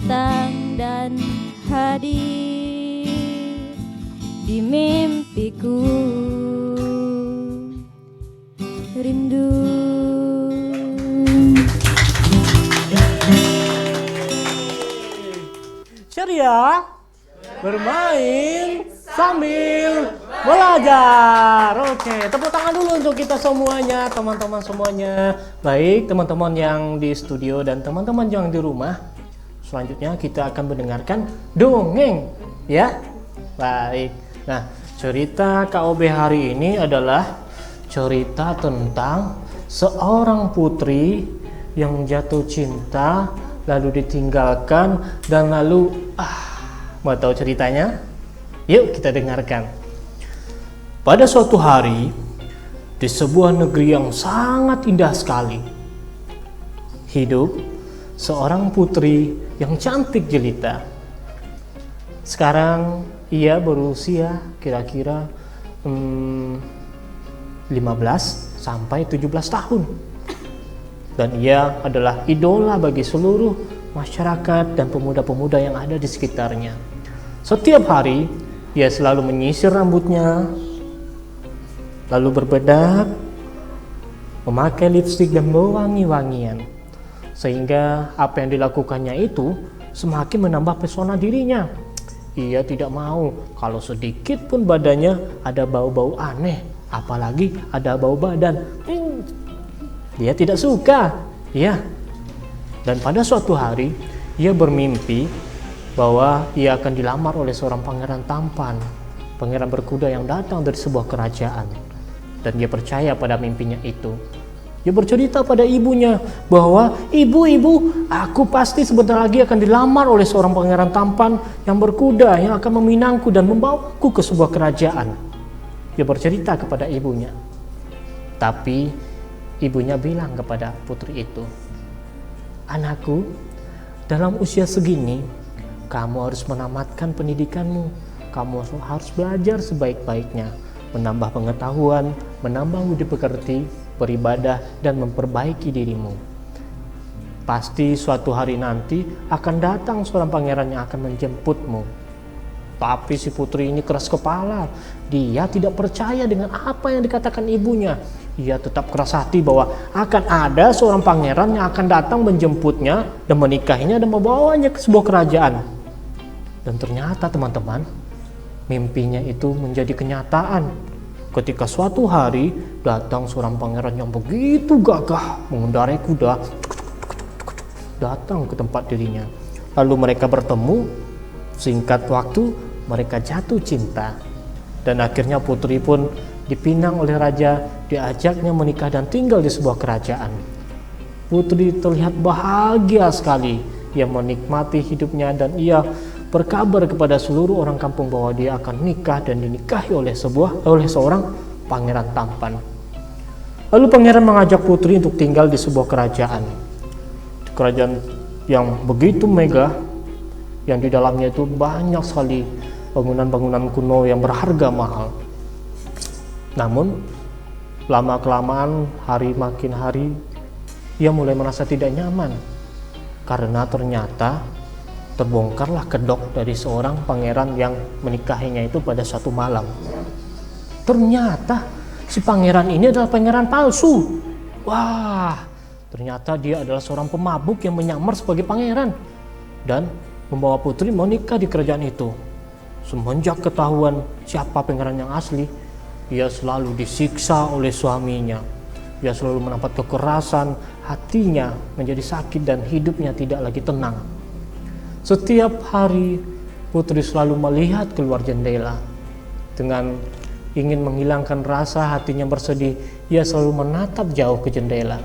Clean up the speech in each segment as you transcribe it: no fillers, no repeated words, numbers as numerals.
datang dan hadir di mimpiku. Rindu. Ceria, bermain sambil belajar. Oke, tepuk tangan dulu untuk kita semuanya, teman-teman semuanya. Baik, teman-teman yang di studio dan teman-teman yang di rumah. Selanjutnya kita akan mendengarkan dongeng, ya. Baik. Nah, cerita KOB hari ini adalah cerita tentang seorang putri yang jatuh cinta, lalu ditinggalkan, dan lalu mau tahu ceritanya? Yuk kita dengarkan. Pada suatu hari, di sebuah negeri yang sangat indah sekali, hidup seorang putri yang cantik jelita. Sekarang ia berusia kira-kira 15 sampai 17 tahun. Dan ia adalah idola bagi seluruh masyarakat dan pemuda-pemuda yang ada di sekitarnya. Setiap hari, ia selalu menyisir rambutnya, lalu berbedak, memakai lipstik dan wangi-wangian. Sehingga apa yang dilakukannya itu semakin menambah pesona dirinya. Ia tidak mau kalau sedikit pun badannya ada bau-bau aneh, apalagi ada bau badan. Dia tidak suka, ya. Dan pada suatu hari, ia bermimpi bahwa ia akan dilamar oleh seorang pangeran tampan, pangeran berkuda yang datang dari sebuah kerajaan. Dan dia percaya pada mimpinya itu. Dia bercerita pada ibunya bahwa, ibu, aku pasti sebentar lagi akan dilamar oleh seorang pangeran tampan yang berkuda yang akan meminangku dan membawaku ke sebuah kerajaan. Dia bercerita kepada ibunya. Tapi ibunya bilang kepada putri itu, anakku, dalam usia segini, kamu harus menamatkan pendidikanmu. Kamu harus belajar sebaik-baiknya, menambah pengetahuan, menambah budi pekerti, beribadah, dan memperbaiki dirimu. Pasti suatu hari nanti akan datang seorang pangeran yang akan menjemputmu. Tapi si putri ini keras kepala. Dia tidak percaya dengan apa yang dikatakan ibunya. Ia tetap keras hati bahwa akan ada seorang pangeran yang akan datang menjemputnya dan menikahinya dan membawanya ke sebuah kerajaan. Dan ternyata teman-teman, mimpinya itu menjadi kenyataan. Ketika suatu hari datang seorang pangeran yang begitu gagah mengendarai kuda, datang ke tempat dirinya. Lalu mereka bertemu, singkat waktu mereka jatuh cinta. Dan akhirnya putri pun dipinang oleh raja, diajaknya menikah dan tinggal di sebuah kerajaan. Putri terlihat bahagia sekali. Ia menikmati hidupnya dan ia berkabar kepada seluruh orang kampung bahwa dia akan nikah dan dinikahi oleh seorang pangeran tampan. Lalu pangeran mengajak putri untuk tinggal di sebuah kerajaan. Kerajaan yang begitu megah, yang di dalamnya itu banyak sekali bangunan-bangunan kuno yang berharga mahal. Namun lama-kelamaan, hari makin hari, ia mulai merasa tidak nyaman karena ternyata terbongkarlah kedok dari seorang pangeran yang menikahinya itu pada suatu malam. Ternyata si pangeran ini adalah pangeran palsu. Wah, ternyata dia adalah seorang pemabuk yang menyamar sebagai pangeran dan membawa putri menikah di kerajaan itu. Semenjak ketahuan siapa pangeran yang asli, ia selalu disiksa oleh suaminya. Ia selalu mendapat kekerasan, hatinya menjadi sakit dan hidupnya tidak lagi tenang. Setiap hari putri selalu melihat keluar jendela. Dengan ingin menghilangkan rasa hatinya bersedih, ia selalu menatap jauh ke jendela.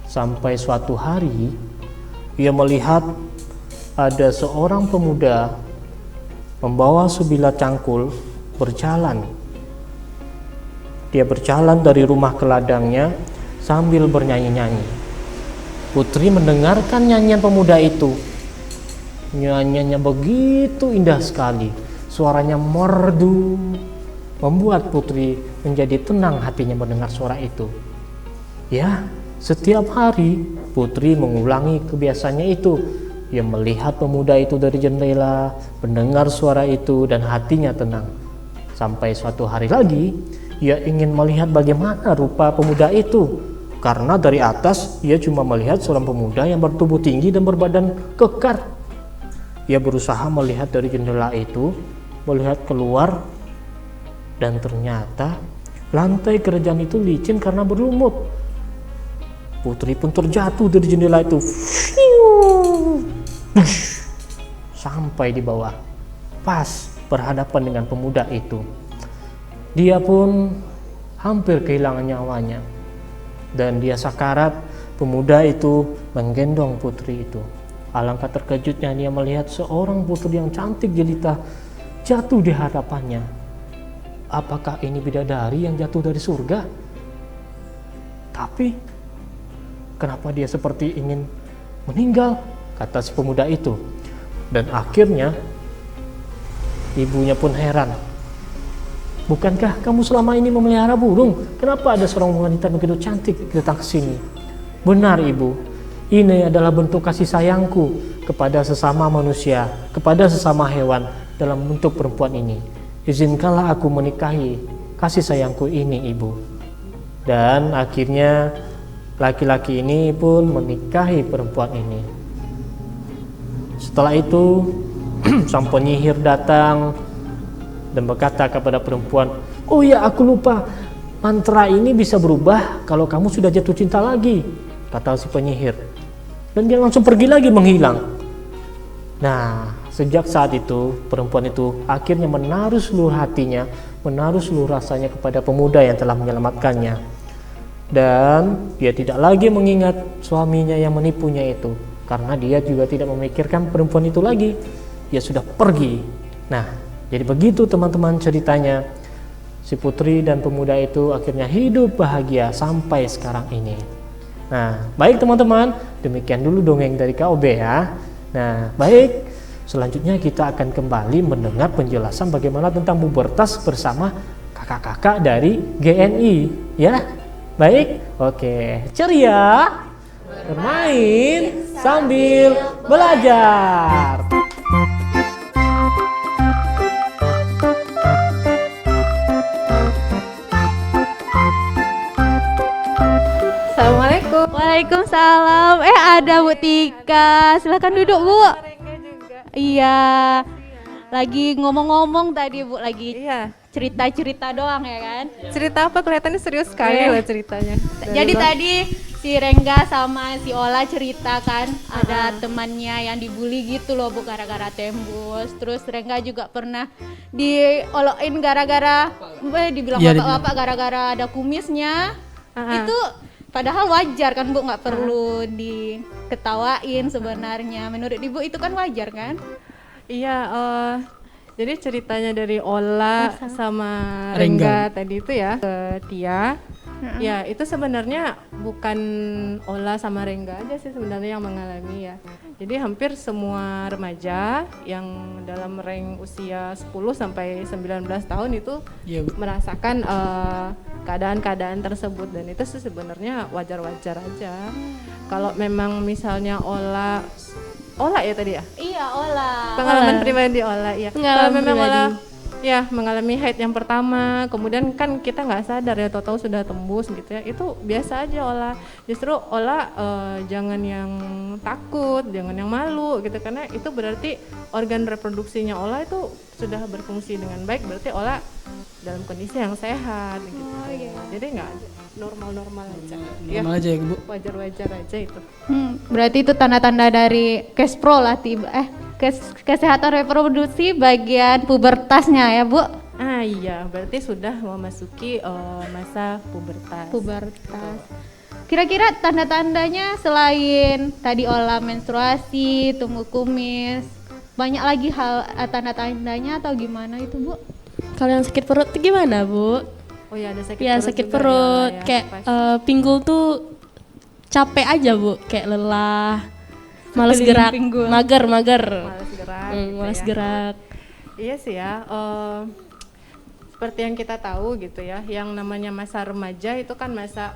Sampai suatu hari ia melihat ada seorang pemuda membawa sebilah cangkul berjalan. Dia berjalan dari rumah ke ladangnya sambil bernyanyi-nyanyi. Putri mendengarkan nyanyian pemuda itu. Nyanyiannya begitu indah sekali, suaranya merdu, membuat putri menjadi tenang hatinya mendengar suara itu. Ya, setiap hari putri mengulangi kebiasaannya itu, Ia melihat pemuda itu dari jendela, mendengar suara itu dan hatinya tenang. Sampai suatu hari lagi, ia ingin melihat bagaimana rupa pemuda itu. Karena dari atas, ia cuma melihat seorang pemuda yang bertubuh tinggi dan berbadan kekar. Ia berusaha melihat dari jendela itu, melihat keluar, dan ternyata lantai kerajaan itu licin karena berlumut. Putri pun terjatuh dari jendela itu. Sampai di bawah, pas berhadapan dengan pemuda itu. Dia pun hampir kehilangan nyawanya. Dan dia sakarat, pemuda itu menggendong putri itu. Alangkah terkejutnya dia melihat seorang putri yang cantik jelita jatuh di hadapannya. Apakah ini bidadari yang jatuh dari surga? Tapi kenapa dia seperti ingin meninggal? Kata si pemuda itu. Dan akhirnya ibunya pun heran. Bukankah kamu selama ini memelihara burung? Kenapa ada seorang wanita begitu cantik datang ke sini? Benar ibu, ini adalah bentuk kasih sayangku kepada sesama manusia, kepada sesama hewan dalam bentuk perempuan ini. Izinkanlah aku menikahi kasih sayangku ini ibu. Dan akhirnya laki-laki ini pun menikahi perempuan ini. Setelah itu sang penyihir datang dan berkata kepada perempuan, "Oh ya, aku lupa, mantra ini bisa berubah kalau kamu sudah jatuh cinta lagi," kata si penyihir. Dan dia langsung pergi lagi menghilang. Nah, sejak saat itu perempuan itu akhirnya menaruh seluruh hatinya, menaruh seluruh rasanya kepada pemuda yang telah menyelamatkannya. Dan dia tidak lagi mengingat suaminya yang menipunya itu, karena dia juga tidak memikirkan perempuan itu lagi. Dia sudah pergi. Nah, jadi begitu teman-teman ceritanya. Si putri dan pemuda itu akhirnya hidup bahagia sampai sekarang ini. Nah, baik teman-teman, demikian dulu dongeng dari KOB ya. Nah, baik, selanjutnya kita akan kembali mendengar penjelasan bagaimana tentang pubertas bersama kakak-kakak dari GNI ya. Baik, oke, ceria, bermain sambil belajar. Assalamualaikum. Waalaikumsalam. Ada Bu Tika. Silakan duduk, Bu. Iya. Lagi ngomong-ngomong tadi, Bu, lagi Iya. cerita-cerita doang ya kan? Cerita apa? Kelihatannya serius sekali loh ceritanya. Jadi tadi si Rengga sama si Ola cerita kan, ada temannya yang dibully gitu loh Bu, gara-gara tembus. Terus Rengga juga pernah diolokin gara-gara dibilang bapak-bapak gara-gara ada kumisnya. Itu padahal wajar kan Bu, nggak perlu diketawain sebenarnya. Menurut Ibu itu kan wajar kan? Iya, jadi ceritanya dari Ola sama Rengga tadi itu ya ke Tia. Ya, itu sebenarnya bukan Ola sama Rengga aja sih sebenarnya yang mengalami ya. Jadi hampir semua remaja yang dalam rank usia 10 sampai 19 tahun itu merasakan keadaan-keadaan tersebut, dan itu sih sebenarnya wajar-wajar aja. Kalau memang misalnya Ola ya tadi ya? Iya, Ola. Pengalaman pribadi Ola ya. Kalau memang pribadi. Ola ya mengalami haid yang pertama, kemudian kan kita nggak sadar ya, tahu-tahu sudah tembus gitu ya. Itu biasa aja Ola. Justru Ola jangan yang takut, jangan yang malu gitu, karena itu berarti organ reproduksinya Ola itu sudah berfungsi dengan baik, berarti Ola dalam kondisi yang sehat gitu. Jadi nggak normal-normal aja. Normal aja ya Bu. Wajar-wajar aja itu. Berarti itu tanda-tanda dari Kespro lah kesehatan reproduksi bagian pubertasnya ya Bu. Iya, berarti sudah memasuki masa pubertas. Kira-kira tanda-tandanya selain tadi olah menstruasi, tumbuh kumis, banyak lagi hal tanda-tandanya atau gimana itu Bu? Kalau yang sakit perut tuh gimana Bu? Oh ya, ada sakit Ya perut sakit juga perut, ya, kayak pasti. pinggul tuh capek aja Bu, kayak lelah, malas Keliling gerak, pinggul. mager. Malas gerak. gitu Malas ya. gerak. Iya sih ya. seperti yang kita tahu gitu ya, yang namanya masa remaja itu kan masa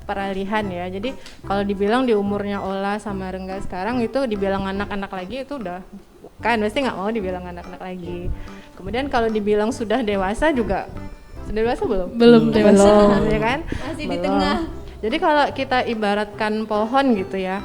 peralihan ya. Jadi kalau dibilang di umurnya Ola sama Rengga sekarang itu dibilang anak-anak lagi itu udah bukan, pasti nggak mau dibilang anak-anak lagi. Kemudian kalau dibilang sudah dewasa juga, sudah dewasa belum? Belum dewasa. Belum, ya kan? Masih di Belum. tengah. Jadi kalau kita ibaratkan pohon gitu ya,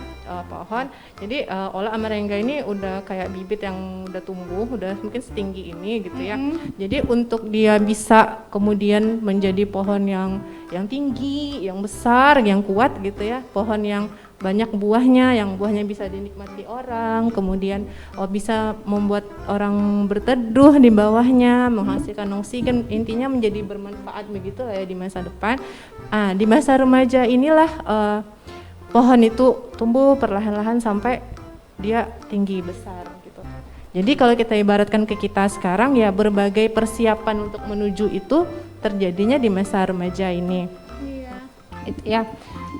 pohon. Jadi Ola sama Rengga ini udah kayak bibit yang udah tumbuh, udah mungkin setinggi ini gitu ya. Jadi untuk dia bisa kemudian menjadi pohon yang tinggi, yang besar, yang kuat gitu ya, pohon yang banyak buahnya, yang buahnya bisa dinikmati orang, kemudian bisa membuat orang berteduh di bawahnya, menghasilkan oksigen, intinya menjadi bermanfaat begitu lah ya di masa depan. Di masa remaja inilah pohon itu tumbuh perlahan-lahan sampai dia tinggi besar gitu. Jadi kalau kita ibaratkan ke kita sekarang ya, berbagai persiapan untuk menuju itu terjadinya di masa remaja ini. Iya. Ya.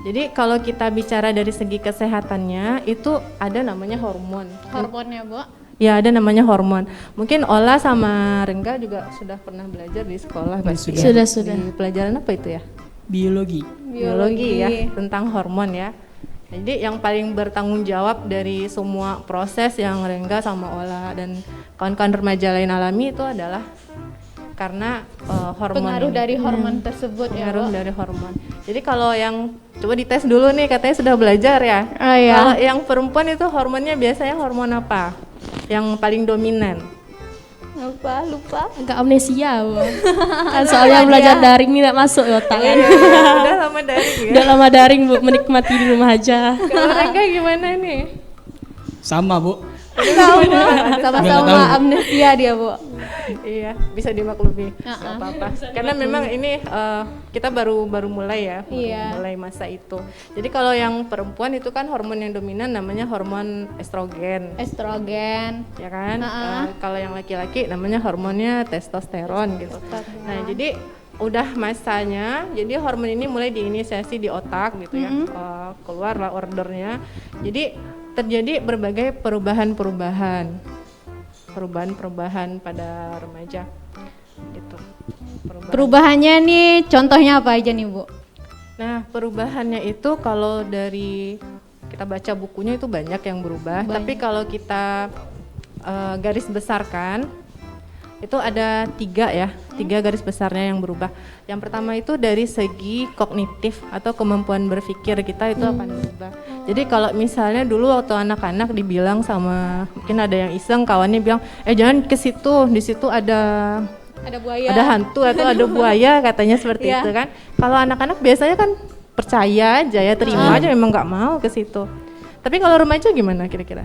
Jadi kalau kita bicara dari segi kesehatannya itu ada namanya hormon. Hormonnya, Bu. Ya, ada namanya hormon. Mungkin Ola sama Rengga juga sudah pernah belajar di sekolah pasti ya. Sudah. Di pelajaran apa itu ya? Biologi. Biologi ya, tentang hormon ya. Jadi yang paling bertanggung jawab dari semua proses yang Rengga sama Ola dan kawan-kawan remaja lain alami itu adalah karena hormon. Pengaruh dari hormon tersebut ya, Pengaruh Bu. dari hormon. Jadi kalau yang coba dites dulu nih, katanya sudah belajar ya. Oh, iya. Kalau yang perempuan itu hormonnya biasanya hormon apa? Yang paling dominan? Lupa. Agak amnesia, Bu. Kan soalnya belajar daring nih nggak masuk di otak kan. Udah lama daring ya. Udah lama daring, Bu, menikmati di rumah aja. Kalau Rengga gimana nih? Sama, Bu. Sama-sama amnesia dia, Bu. Iya, bisa dimaklumi. Nggak apa-apa. Karena memang ini kita baru mulai ya, Iya. mulai masa itu. Jadi kalau yang perempuan itu kan hormon yang dominan namanya hormon estrogen, Estrogen. ya kan? Kalau yang laki-laki namanya hormonnya testosteron gitu. Nah, jadi udah masanya, jadi hormon ini mulai diinisiasi di otak gitu ya, keluarlah ordernya. Jadi terjadi berbagai perubahan pada remaja gitu. Perubahannya nih contohnya apa aja nih, Bu? Nah, perubahannya itu kalau dari kita baca bukunya itu banyak yang berubah, tapi kalau kita garis besarkan itu ada tiga garis besarnya yang berubah. Yang pertama itu dari segi kognitif atau kemampuan berpikir kita itu akan berubah. Jadi kalau misalnya dulu waktu anak-anak dibilang sama, mungkin ada yang iseng kawannya bilang, jangan ke situ, di situ ada buaya. Ada hantu atau ada buaya katanya seperti itu kan. Kalau anak-anak biasanya kan percaya aja ya, terima aja, memang nggak mau ke situ. Tapi kalau remaja gimana kira-kira?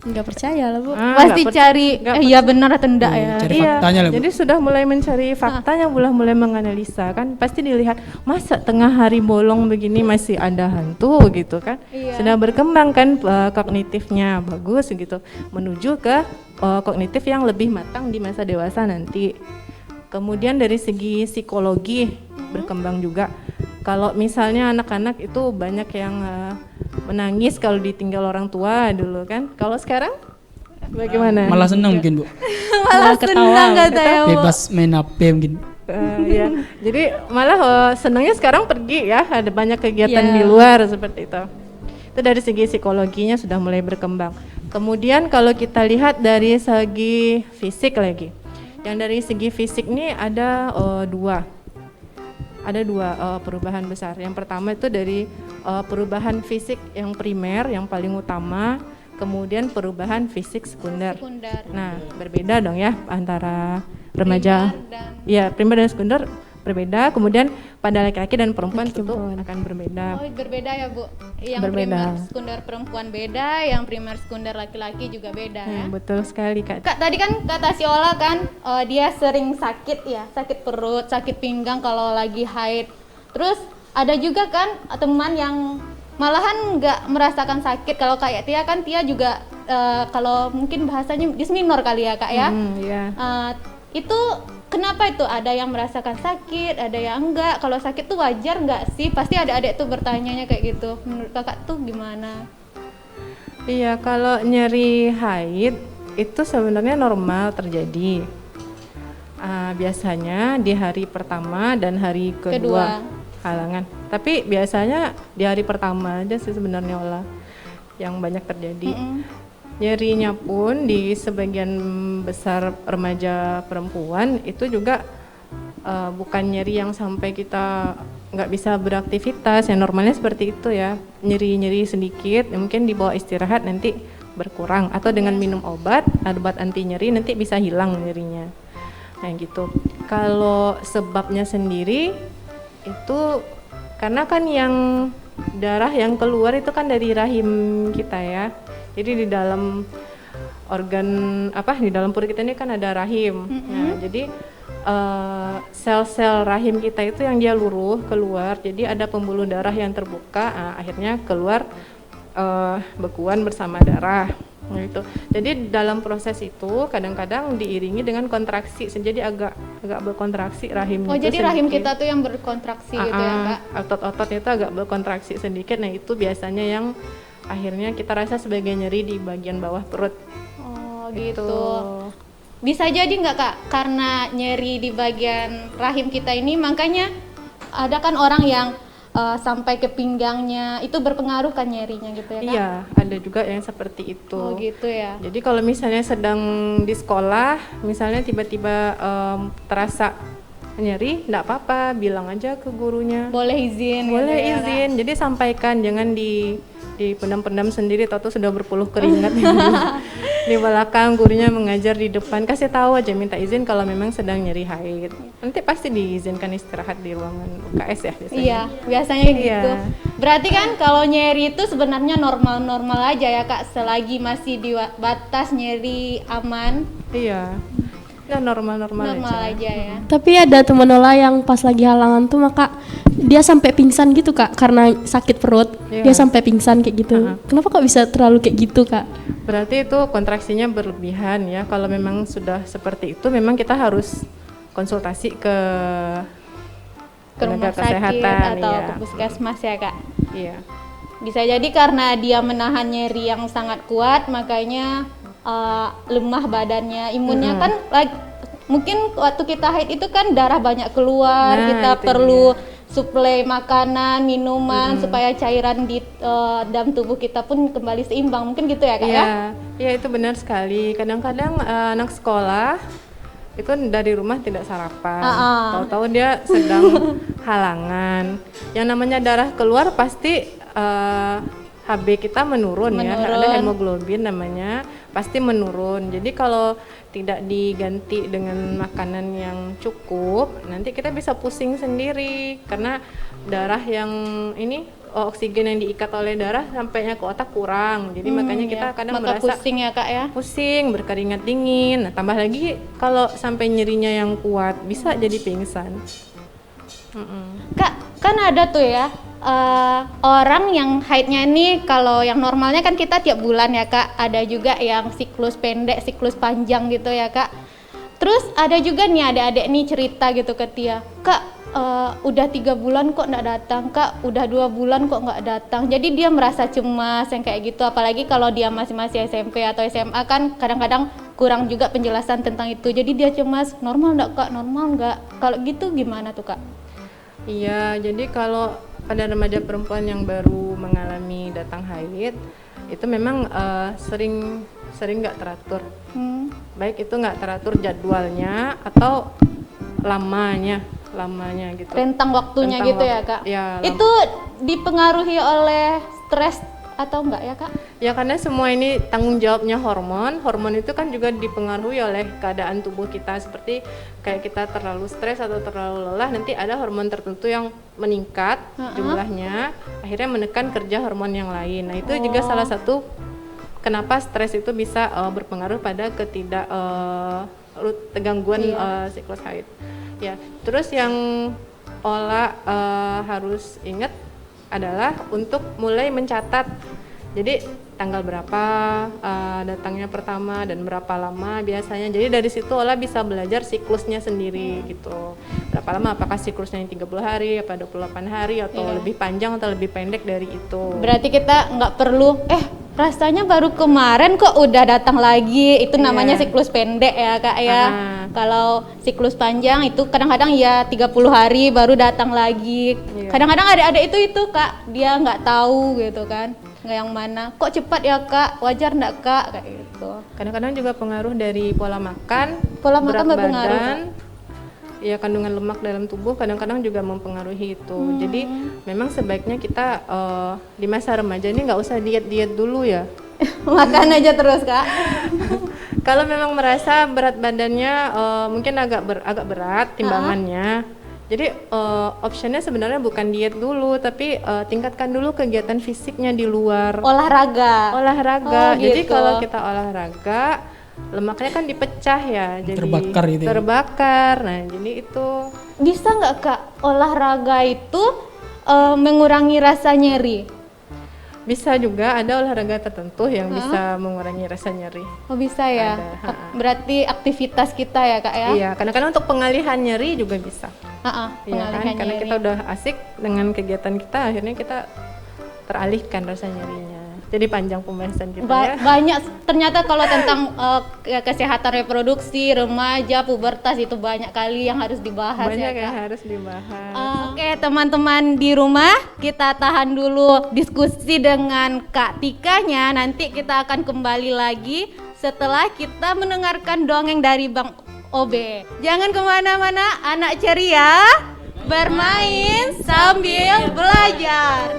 Nggak percaya lah, Bu. Pasti cari iya benar atau enggak ya. Cari faktanya lah, Bu. Jadi sudah mulai mencari faktanya, mulai menganalisa kan. Pasti dilihat, masa tengah hari bolong begini masih ada hantu gitu kan. Sudah berkembang kan kognitifnya bagus gitu, menuju ke kognitif yang lebih matang di masa dewasa nanti. Kemudian dari segi psikologi berkembang juga. Kalau misalnya anak-anak itu banyak yang menangis kalau ditinggal orang tua dulu kan. Kalau sekarang bagaimana? Malah senang mungkin, Bu. Malah senang katanya, Bu. Bebas main HP mungkin. Ya. Jadi malah senangnya sekarang pergi ya, ada banyak kegiatan di luar seperti itu. Itu dari segi psikologinya sudah mulai berkembang. Kemudian kalau kita lihat dari segi fisik lagi. Yang dari segi fisik ini ada dua perubahan besar. Yang pertama itu dari perubahan fisik yang primer, yang paling utama, kemudian perubahan fisik sekunder. Nah, berbeda dong ya antara remaja. Primer dan sekunder berbeda. Kemudian pada laki-laki dan perempuan tentu akan berbeda. Oh, berbeda ya, Bu. Yang Berbeda. primer sekunder perempuan beda, yang primer sekunder laki-laki juga beda ya. Betul sekali, Kak. Kak, tadi kan kata si Ola kan dia sering sakit ya, sakit perut, sakit pinggang kalau lagi haid. Terus ada juga kan teman yang malahan nggak merasakan sakit. Kalau kayak Tia kan, Tia juga kalau mungkin bahasanya disminor kali ya, Kak ya. Itu kenapa itu ada yang merasakan sakit, ada yang enggak? Kalau sakit tuh wajar nggak sih? Pasti adik-adik tuh bertanyanya kayak gitu. Menurut Kakak tuh gimana? Iya, kalau nyeri haid itu sebenarnya normal terjadi. Biasanya di hari pertama dan hari kedua halangan. Tapi biasanya di hari pertama aja sih sebenarnya Ola yang banyak terjadi. Nyerinya pun di sebagian besar remaja perempuan itu juga bukan nyeri yang sampai kita nggak bisa beraktivitas. Yang normalnya seperti itu ya, nyeri-nyeri sedikit, mungkin dibawa istirahat nanti berkurang, atau dengan minum obat anti nyeri nanti bisa hilang nyerinya. Nah gitu. Kalau sebabnya sendiri itu karena kan yang darah yang keluar itu kan dari rahim kita ya. Jadi di dalam organ di dalam perut kita ini kan ada rahim. Nah, jadi sel-sel rahim kita itu yang dia luruh keluar. Jadi ada pembuluh darah yang terbuka, akhirnya keluar bekuan bersama darah. Nah, itu. Jadi dalam proses itu kadang-kadang diiringi dengan kontraksi, jadi agak berkontraksi rahim. Oh, jadi sedikit. rahim kita tuh yang berkontraksi gitu ya, Kak? Otot-ototnya itu agak berkontraksi sedikit. Nah, itu biasanya yang akhirnya kita rasa sebagai nyeri di bagian bawah perut. Oh, gitu. Bisa jadi nggak, Kak, karena nyeri di bagian rahim kita ini, makanya ada kan orang yang sampai ke pinggangnya itu berpengaruh kan nyerinya gitu ya, Kak? Iya, ada juga yang seperti itu. Oh, gitu ya. Jadi kalau misalnya sedang di sekolah, misalnya tiba-tiba terasa nyeri, enggak apa-apa, bilang aja ke gurunya. Boleh izin. Boleh gitu ya, izin. Kak? Jadi sampaikan, jangan dipendam-pendam sendiri, atau sudah berpuluh keringat di belakang, gurunya mengajar di depan, kasih tahu aja, minta izin kalau memang sedang nyeri haid. Nanti pasti diizinkan istirahat di ruangan UKS ya biasanya. Iya, biasanya gitu. Berarti kan kalau nyeri itu sebenarnya normal-normal aja ya, Kak, selagi masih di batas nyeri aman. Iya. Ya normal-normal aja ya. Tapi ada temen Ola yang pas lagi halangan tuh maka dia sampai pingsan gitu Kak, karena sakit perut. Iya. Dia sampai pingsan kayak gitu. Kenapa kok bisa terlalu kayak gitu Kak? Berarti itu kontraksinya berlebihan ya. Kalau memang sudah seperti itu, memang kita harus konsultasi ke Rumah tenaga sakit kesehatan atau ya. ke puskesmas ya, Kak. Iya. Bisa jadi karena dia menahan nyeri yang sangat kuat, makanya lemah badannya, imunnya kan mungkin waktu kita haid itu kan darah banyak keluar, Nah, kita itu perlu suplai makanan, minuman supaya cairan di dalam tubuh kita pun kembali seimbang, mungkin gitu ya, Kak? Iya, Ya? iya itu benar sekali. Kadang-kadang anak sekolah itu dari rumah tidak sarapan, tahu-tahu dia sedang halangan. Yang namanya darah keluar pasti HB kita menurun ya, ada hemoglobin namanya, pasti menurun. Jadi kalau tidak diganti dengan makanan yang cukup, nanti kita bisa pusing sendiri karena darah yang ini oksigen yang diikat oleh darah sampainya ke otak kurang. Jadi makanya kita kadang merasa pusing ya, Kak ya. Pusing, berkeringat dingin. Nah, tambah lagi kalau sampai nyerinya yang kuat bisa jadi pingsan. Kak, kan ada tuh ya orang yang haidnya ini, kalau yang normalnya kan kita tiap bulan ya, Kak. Ada juga yang siklus pendek, siklus panjang gitu ya, Kak. Terus ada juga nih adik-adik nih cerita gitu ke Tia, Kak, udah 3 bulan kok nggak datang, Kak, udah 2 bulan kok nggak datang. Jadi dia merasa cemas yang kayak gitu, apalagi kalau dia masih SMP atau SMA kan kadang-kadang kurang juga penjelasan tentang itu. Jadi dia cemas, normal nggak, Kak, normal nggak? Kalau gitu gimana tuh, Kak? Iya, jadi kalau pada remaja perempuan yang baru mengalami datang haid, itu memang sering nggak teratur. Baik itu nggak teratur jadwalnya atau lamanya gitu. Rentang waktunya Rentang gitu ya, Kak? Ya, itu dipengaruhi oleh stres atau enggak ya, Kak? Ya karena semua ini tanggung jawabnya hormon. Hormon itu kan juga dipengaruhi oleh keadaan tubuh kita, seperti kayak kita terlalu stres atau terlalu lelah, nanti ada hormon tertentu yang meningkat jumlahnya, akhirnya menekan kerja hormon yang lain. Nah, itu juga salah satu kenapa stres itu bisa berpengaruh pada gangguan siklus haid. Ya, terus yang Ola harus ingat adalah untuk mulai mencatat. Jadi tanggal berapa datangnya pertama dan berapa lama biasanya. Jadi dari situ Ola bisa belajar siklusnya sendiri gitu. Berapa lama, apakah siklusnya yang 30 hari, apa 28 hari atau lebih panjang atau lebih pendek dari itu. Berarti kita nggak perlu Rasanya baru kemarin kok udah datang lagi. Itu namanya Iya. siklus pendek ya Kak ya. Ah. Kalau siklus panjang itu kadang-kadang ya 30 hari baru datang lagi. Iya. Kadang-kadang adik-adik itu Kak, dia nggak tahu gitu kan. Nggak yang mana. Kok cepat ya Kak? Wajar nggak Kak? Kayak gitu. Kadang-kadang juga pengaruh dari pola makan, Pola makan berat berpengaruh, badan, ya kandungan lemak dalam tubuh kadang-kadang juga mempengaruhi itu. Jadi memang sebaiknya kita di masa remaja ini nggak usah diet-diet dulu ya. Makan aja terus Kak. Kalau memang merasa berat badannya mungkin agak berat timbangannya, jadi optionnya sebenarnya bukan diet dulu, tapi tingkatkan dulu kegiatan fisiknya di luar. Olahraga. Olahraga. Oh, Jadi gitu. kalau kita olahraga, lemaknya kan dipecah ya, jadi Terbakar gitu ya. terbakar. Nah, jadi itu Bisa nggak Kak olahraga itu mengurangi rasa nyeri? bisa juga ada olahraga tertentu yang bisa mengurangi rasa nyeri. Oh bisa ya. Ada, Berarti aktivitas kita ya Kak ya. Iya, kadang-kadang untuk pengalihan nyeri juga bisa. Iya kan, Pengalihan karena nyeri. kita udah asik dengan kegiatan kita, akhirnya kita teralihkan rasa nyerinya. Jadi panjang pembahasan kita ya. Banyak ternyata kalau tentang kesehatan reproduksi remaja pubertas itu banyak kali yang harus dibahas Banyak ya Kak. yang harus dibahas. Oke teman-teman di rumah, kita tahan dulu diskusi dengan Kak Tikanya. Nanti kita akan kembali lagi setelah kita mendengarkan dongeng dari Bang Obe. Jangan kemana-mana, anak ceria bermain sambil belajar.